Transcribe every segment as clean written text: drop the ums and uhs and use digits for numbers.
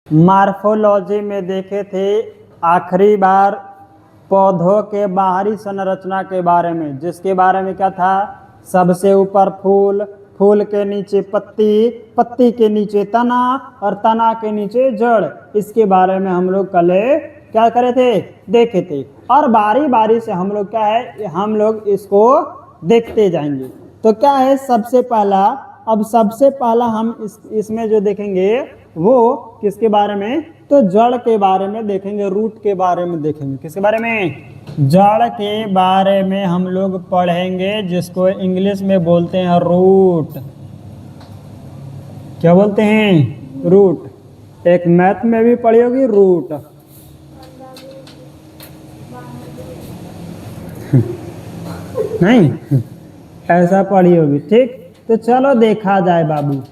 Morphology में देखे थे आखिरी बार पौधों के बाहरी संरचना के बारे में, जिसके बारे में क्या था, सबसे ऊपर फूल, फूल के नीचे पत्ती, पत्ती के नीचे तना और तना के नीचे जड़। इसके बारे में हम लोग कल क्या करे थे, देखे थे। और बारी बारी से हम लोग क्या है, हम लोग इसको देखते जाएंगे। तो क्या है, सबसे पहला, अब सबसे पहला हम इसमें जो देखेंगे वो किसके बारे में, तो जड़ के बारे में देखेंगे, रूट के बारे में देखेंगे। किसके बारे में, जड़ के बारे में हम लोग पढ़ेंगे, जिसको इंग्लिश में बोलते हैं रूट। क्या बोलते हैं, रूट। एक मैथ में भी पढ़ी होगी रूट। नहीं, ऐसा पढ़ी होगी, ठीक। तो चलो देखा जाए बाबू।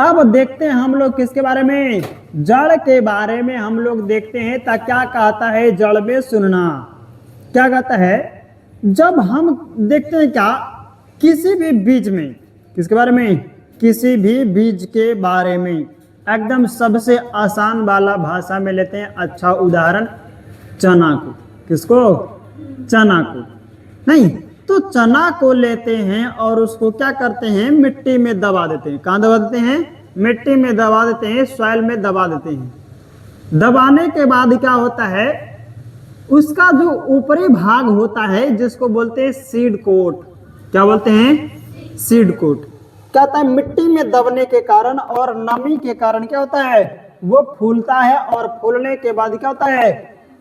अब देखते हैं हम लोग किसके बारे में, जड़ के बारे में हम लोग देखते हैं। ता क्या कहता है जड़ में सुनना, क्या कहता है, जब हम देखते हैं क्या, किसी भी बीज में, किसके बारे में, किसी भी बीज के बारे में, एकदम सबसे आसान वाला भाषा में लेते हैं। अच्छा उदाहरण, चना को। किसको, चना को। नहीं तो चना को लेते हैं और उसको क्या करते हैं, मिट्टी में दबा देते हैं। कहाँ दबा देते हैं, मिट्टी में दबा देते हैं, सॉइल में दबा देते हैं। दबाने के बाद क्या होता है, उसका जो ऊपरी भाग होता है जिसको बोलते हैं सीड कोट। क्या बोलते हैं, सीड कोट। क्या होता है, मिट्टी में दबने के कारण और नमी के कारण क्या होता है, वो फूलता है। और फूलने के बाद क्या होता है,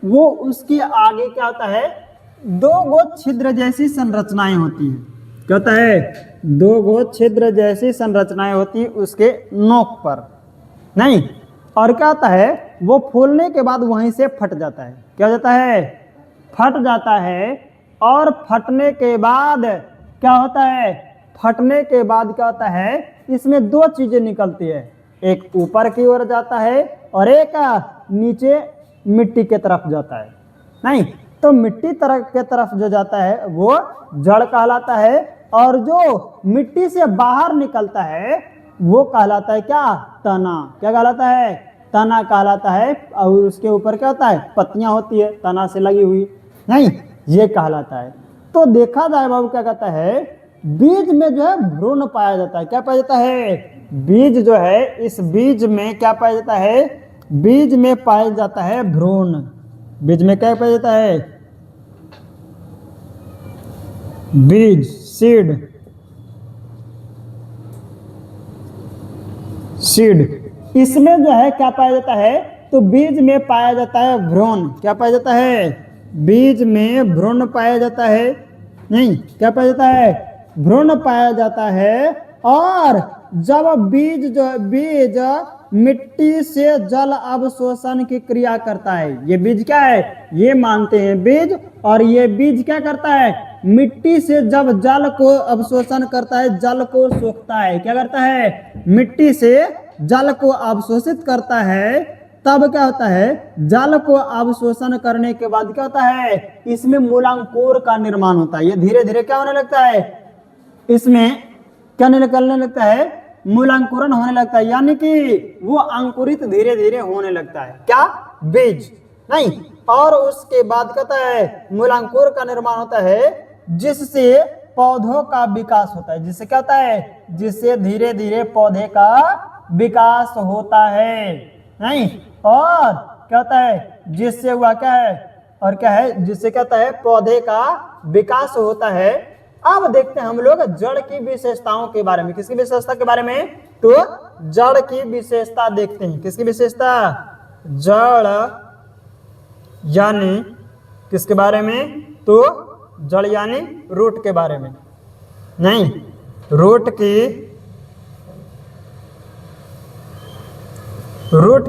वो उसके आगे क्या होता है, दो गो छिद्र जैसी संरचनाएं होती हैं। क्या होता है, दो गो छिद्र जैसी संरचनाएं होती हैं उसके नोक पर। नहीं, और क्या होता है, वो फूलने के बाद वहीं से फट जाता है। क्या हो जाता है, फट जाता है। और फटने के बाद क्या होता है, फटने के बाद क्या होता है, इसमें दो चीजें निकलती है, एक ऊपर की ओर जाता है और एक नीचे मिट्टी के तरफ जाता है। नहीं तो मिट्टी तरफ के तरफ जो जाता है वो जड़ कहलाता है, और जो मिट्टी से बाहर निकलता है वो कहलाता है क्या, तना। क्या कहलाता है, तना कहलाता है। और उसके ऊपर क्या होता है, पत्तियां होती है तना से लगी हुई। नहीं, ये कहलाता है। तो देखा जाए बाबू, क्या कहता है, बीज में जो है भ्रूण पाया जाता है। क्या पाया जाता है, बीज जो है, इस बीज में क्या पाया जाता है, बीज में पाया जाता है भ्रूण। बीज में क्या पाया जाता है, बीज, सीड, सीड। इसमें जो है क्या पाया जाता है, तो बीज में पाया जाता है भ्रूण। क्या पाया जाता है, बीज में भ्रूण पाया जाता है। नहीं, क्या पाया जाता है, भ्रूण पाया जाता है। और जब बीज मिट्टी से जल अवशोषण की क्रिया करता है, ये बीज क्या है, ये मानते हैं बीज, और ये बीज क्या करता है, मिट्टी से जब जल को अवशोषण करता है, जल को सोखता है। क्या करता है, मिट्टी से जल को अवशोषित करता है। तब क्या होता है, जल को अवशोषण करने के बाद क्या होता है, इसमें मूलांकुर का निर्माण होता है। ये धीरे धीरे क्या होने लगता है, इसमें क्या निकलने लगता है, मूलांकुरण होने लगता है, यानी कि वो अंकुरित धीरे धीरे होने लगता है। क्या, बीज। नहीं, और उसके बाद कहता है मूलांकुर का निर्माण होता है, जिससे पौधों का विकास होता है। जिससे क्या होता है, जिससे धीरे धीरे पौधे का विकास होता है। नहीं, और क्या होता है, जिससे हुआ क्या है, और क्या है, जिससे क्या होता है, पौधे का विकास होता है। अब देखते हैं हम लोग जड़ की विशेषताओं के बारे में। किसकी विशेषता के बारे में, तो जड़ की विशेषता देखते हैं। किसकी विशेषता, जड़ यानी किसके बारे में, तो जड़ यानी रूट के बारे में। नहीं, रूट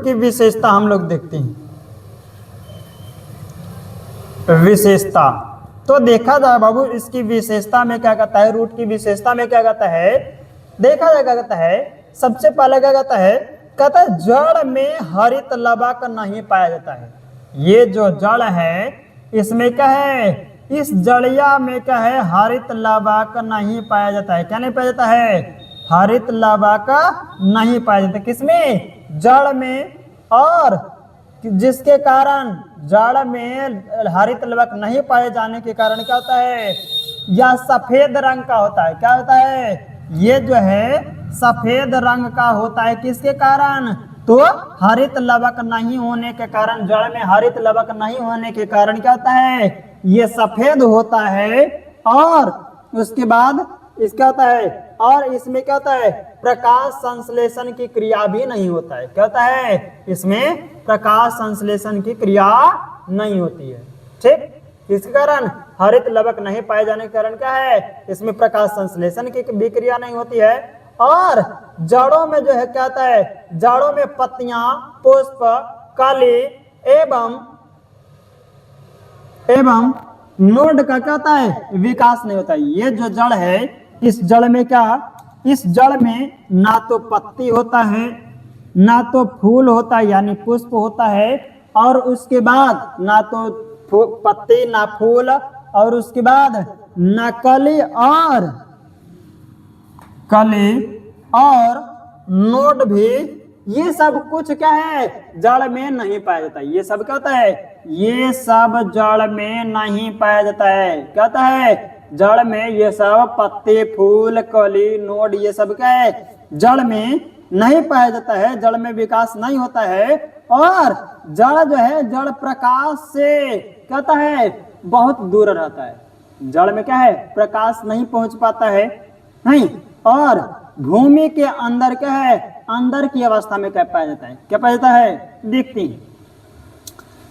की विशेषता हम लोग देखते हैं। विशेषता तो देखा जाए बाबू, इसकी विशेषता में क्या कहता है, रूट की विशेषता में क्या कहता है, देखा जाए क्या कहता है। सबसे पहले क्या कहता है, कहता है जड़ में हरित लवक नहीं पाया जाता है। ये जो जड़ है इसमें क्या है, इस जड़िया में क्या है, हरित लवक नहीं पाया जाता है। क्या नहीं पाया जाता है, हरित लवक नहीं पाया जाता। किसमें, जड़ में और जिसके कारण जड़ में हरित लवक नहीं पाए जाने के कारण क्या होता है, यह सफेद रंग का होता है। क्या होता है, ये जो है सफेद रंग का होता है। किसके कारण, तो हरित लवक नहीं होने के कारण, जड़ में हरित लवक नहीं होने के कारण क्या होता है, ये सफेद होता है। और उसके बाद इसका होता है, और इसमें क्या होता है, प्रकाश संश्लेषण की क्रिया भी नहीं होता है। क्या होता है, इसमें प्रकाश संश्लेषण की क्रिया नहीं होती है। ठीक, इसके कारण हरित लवक नहीं पाए जाने के कारण क्या है, इसमें प्रकाश संश्लेषण की भी क्रिया नहीं होती है। और जड़ों में जो है क्या होता है, जड़ों में पत्तियां, पुष्प, कली एवं नोड का क्या होता है, विकास नहीं होता है। ये जो जड़ है, इस जड़ में क्या, इस जड़ में ना तो पत्ती होता है, ना तो फूल होता है यानी पुष्प होता है, और उसके बाद ना तो पत्ती ना फूल, और उसके बाद ना कली और नोड भी, ये सब कुछ क्या है, जड़ में नहीं पाया जाता है। ये सब क्या होता है, ये सब जड़ में नहीं पाया जाता है। क्या होता है, जड़ में ये सब पत्ते, फूल, कली, नोड, ये सब क्या है, जड़ में नहीं पाया जाता है, जड़ में विकास नहीं होता है। और जड़ जो है, जड़ प्रकाश से कहता है बहुत दूर रहता है। जड़ में क्या है, प्रकाश नहीं पहुंच पाता है, नहीं। और भूमि के अंदर क्या है, अंदर की अवस्था में क्या पाया जाता है, क्या पाया जाता है, देखते हैं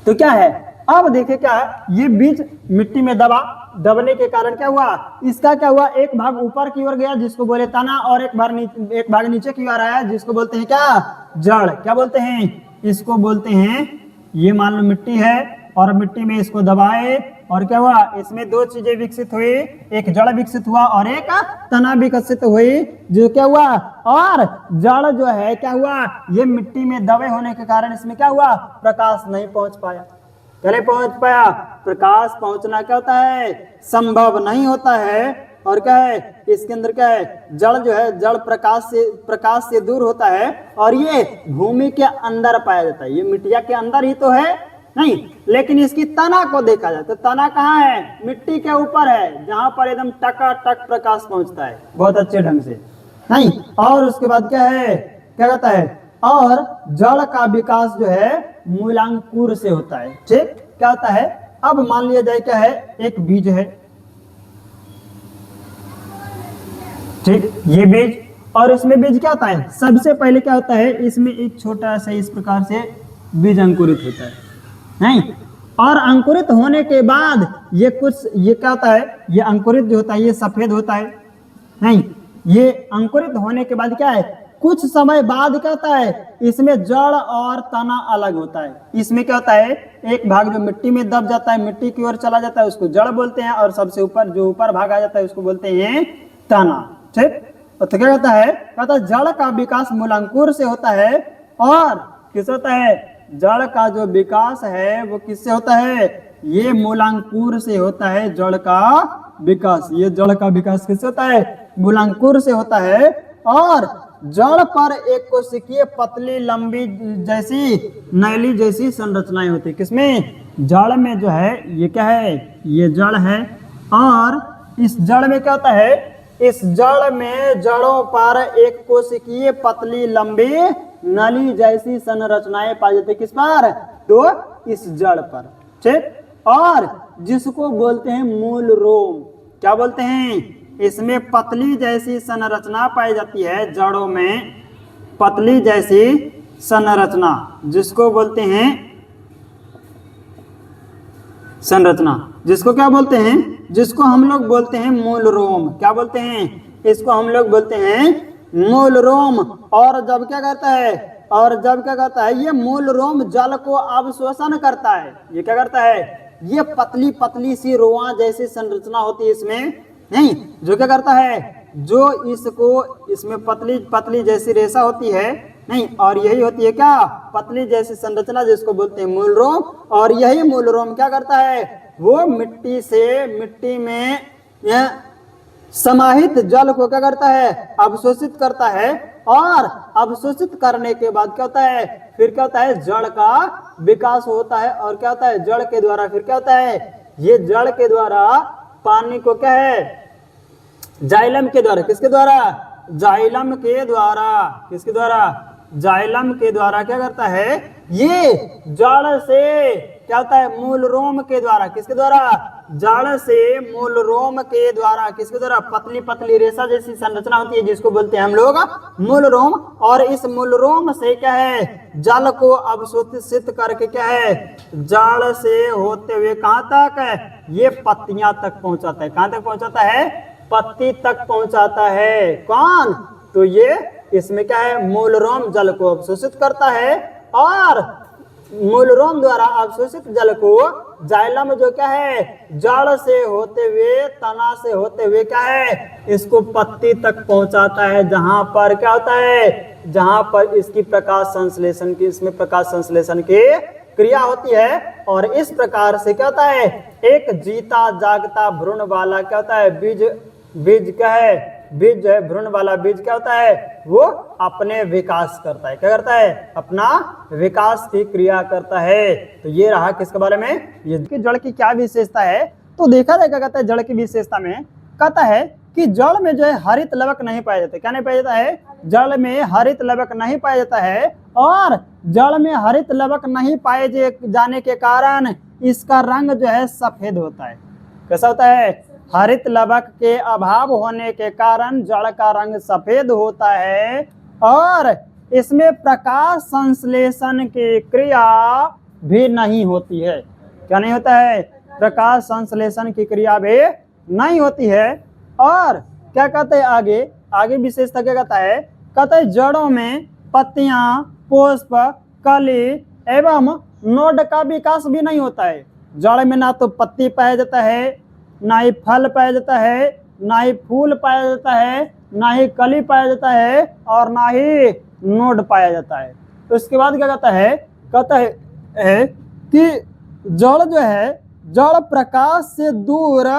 तो क्या है। अब देखिए क्या है, ये बीज मिट्टी में दबने के कारण क्या हुआ, इसका क्या हुआ, एक भाग ऊपर की ओर गया जिसको बोले तना, और एक भाग नीचे की ओर आया जिसको बोलते हैं क्या, जड़। क्या बोलते हैं, इसको बोलते हैं, ये मान लो मिट्टी है और मिट्टी में इसको दबाए और क्या हुआ, इसमें दो चीजें विकसित हुई, एक जड़ विकसित हुआ और एक तना विकसित हुई, जो क्या हुआ, और जड़ जो है क्या हुआ, ये मिट्टी में दबे होने के कारण इसमें क्या हुआ, प्रकाश नहीं पहुंच पाया। पहले पहुंच पाया, प्रकाश पहुंचना क्या होता है, संभव नहीं होता है। और क्या है, इसके अंदर क्या है, जड़ जो है, जड़ प्रकाश से दूर होता है, और ये भूमि के अंदर पाया जाता है। ये मिट्टिया के अंदर ही तो है, नहीं, लेकिन इसकी तना को देखा जाए तो तना कहाँ है, मिट्टी के ऊपर है, जहां पर एकदम टकाटक प्रकाश पहुंचता है बहुत अच्छे ढंग से, नहीं। और उसके बाद क्या है, क्या कहता है, और जड़ का विकास जो है मूलांकुर से होता है। ठीक, क्या होता है, अब मान लिया जाए क्या है, एक बीज है, ठीक, ये बीज, और इसमें बीज क्या होता है, सबसे पहले क्या होता है, इसमें एक छोटा सा इस प्रकार से बीज अंकुरित होता है, नहीं। और अंकुरित होने के बाद ये क्या होता है, ये अंकुरित जो होता है ये सफेद होता है, नहीं। ये अंकुरित होने के बाद क्या है, कुछ समय बाद क्या होता है, इसमें जड़ और तना अलग होता है। इसमें क्या होता है, एक भाग जो मिट्टी में दब जाता है, मिट्टी की ओर चला जाता है, उसको जड़ बोलते हैं, और सबसे ऊपर जो ऊपर भाग आ जाता है उसको बोलते हैं तना। ठीक, तो क्या कहता है, कहता है जड़ का विकास मूलांकुर से होता है। और किस होता है, जड़ का जो विकास है वो किससे होता है, ये मूलांकुर से होता है। जड़ का विकास, ये जड़ का विकास किससे होता है, मूलांकुर से होता है। और जड़ पर एक कोशिकीय पतली लंबी जैसी नैली जैसी संरचनाएं होती है। किसमें, जड़ में जो है, ये क्या है, ये जड़ है, और इस जड़ में क्या होता है, इस जड़ में जड़ों पर एक कोशिकीय पतली लंबी नली जैसी संरचनाएं पाई जाती है। किस पर, तो इस जड़ पर। ठीक, और जिसको बोलते हैं मूल रोम। क्या बोलते हैं, इसमें पतली जैसी संरचना पाई जाती है, जड़ों में पतली जैसी संरचना, जिसको बोलते हैं संरचना, जिसको क्या बोलते हैं, जिसको हम लोग बोलते हैं मूल रोम। क्या बोलते हैं, इसको हम लोग बोलते हैं मूल रोम। और जब क्या करता है, ये मूल रोम जल को अवशोषण करता है। ये क्या करता है, ये पतली पतली सी रोआ जैसी संरचना होती है इसमें, नहीं, जो क्या करता है, जो इसमें पतली पतली जैसी रेशा होती है, नहीं, और यही होती है क्या, पतली जैसी संरचना, जिसको बोलते हैं मूल रोम। और यही मूल रोम क्या करता है, वो मिट्टी में समाहित जल को क्या करता है, अवशोषित करता है, और अवशोषित करने के बाद क्या होता है, फिर क्या होता है, जड़ का विकास होता है। और क्या होता है, जड़ के द्वारा फिर क्या होता है, ये जड़ के द्वारा पानी को क्या है, जाइलम के द्वारा, किसके द्वारा, जाइलम के द्वारा, किसके द्वारा, जाइलम के द्वारा क्या करता है, ये जड़ से क्या होता है, मूल रोम के द्वारा, किसके द्वारा, जड़ से मूल रोम के द्वारा, किसके द्वारा, पतली पतली रेशा जैसी संरचना होती है जिसको बोलते हैं हम लोग मूल रोम। और इस मूल रोम से क्या है, जल को अवशोषित करके क्या है, जड़ से होते हुए कहां तक है, ये पत्तियां तक पहुंचाता है। कहां तक पहुंचाता है, पत्ती तक पहुंचाता है। कौन, तो ये इसमें क्या है, मूल रोम जल को अवशोषित करता है, और मूल रोम द्वारा अवशोषित जल को जाइलम जो क्या है, जड़ से होते हुए, तना से होते हुए क्या है, इसको पत्ती तक पहुंचाता है, जहां पर क्या होता है, जहां पर इसकी प्रकाश संश्लेषण की, इसमें प्रकाश संश्लेषण की क्रिया होती है। और इस प्रकार से क्या होता है, एक जीता जागता भ्रूण वाला क्या होता है, बीज क्या है, बीज जो है, भ्रूण वाला बीज क्या होता है, वो अपने विकास करता है। क्या करता है, अपना विकास की क्रिया करता है। तो ये रहा किसके बारे में, ये जड़ की क्या विशेषता है। तो देखा जाए क्या कहता है, जड़ की विशेषता में कहता है कि जड़ में जो है हरित लवक नहीं पाया जाता। क्या नहीं पाया जाता है, जड़ में हरित लवक नहीं पाया जाता है। और जड़ में हरित लवक नहीं पाए जाने के कारण इसका रंग जो है सफेद होता है। कैसा होता है, हरित लवक के अभाव होने के कारण जड़ का रंग सफेद होता है। और इसमें प्रकाश संश्लेषण की क्रिया भी नहीं होती है। क्या नहीं होता है, प्रकाश संश्लेषण की क्रिया भी नहीं होती है। और क्या कहते हैं, आगे विशेषता क्या कहता है, कहते हैं जड़ों में पत्तियां, पुष्प, कली एवं नोड का विकास भी नहीं होता है। जड़ में ना तो पत्ती पाया जाता है, ना ही फल पाया जाता है, ना ही फूल पाया जाता है, ना ही कली पाया जाता है, और ना ही नोड पाया जाता है। तो इसके बाद क्या कहता है कि जड़ जो है, जड़ प्रकाश से दूर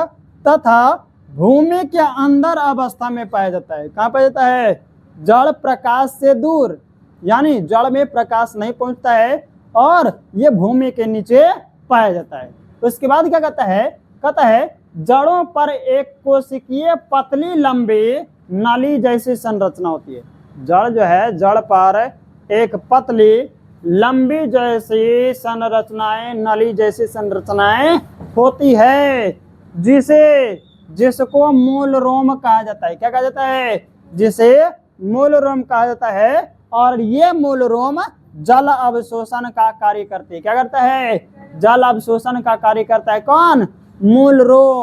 तथा भूमि के अंदर अवस्था में पाया जाता है। कहाँ पाया जाता है, जड़ प्रकाश से दूर, यानी जड़ में प्रकाश नहीं पहुंचता है, और ये भूमि के नीचे पाया जाता है। तो इसके बाद क्या कहता है जड़ों पर एक कोशिकीय पतली लंबी नली जैसी संरचना होती है। जड़ जो है, जड़ पर एक पतली लंबी जैसी संरचनाएं, नली जैसी संरचनाएं होती है, जिसको मूल रोम कहा जाता है। क्या कहा जाता है, जिसे मूल रोम कहा जाता है। और ये मूल रोम जल अवशोषण का कार्य करते हैं। क्या करता है, जल अवशोषण का कार्य करता है। कौन, मूल रोम।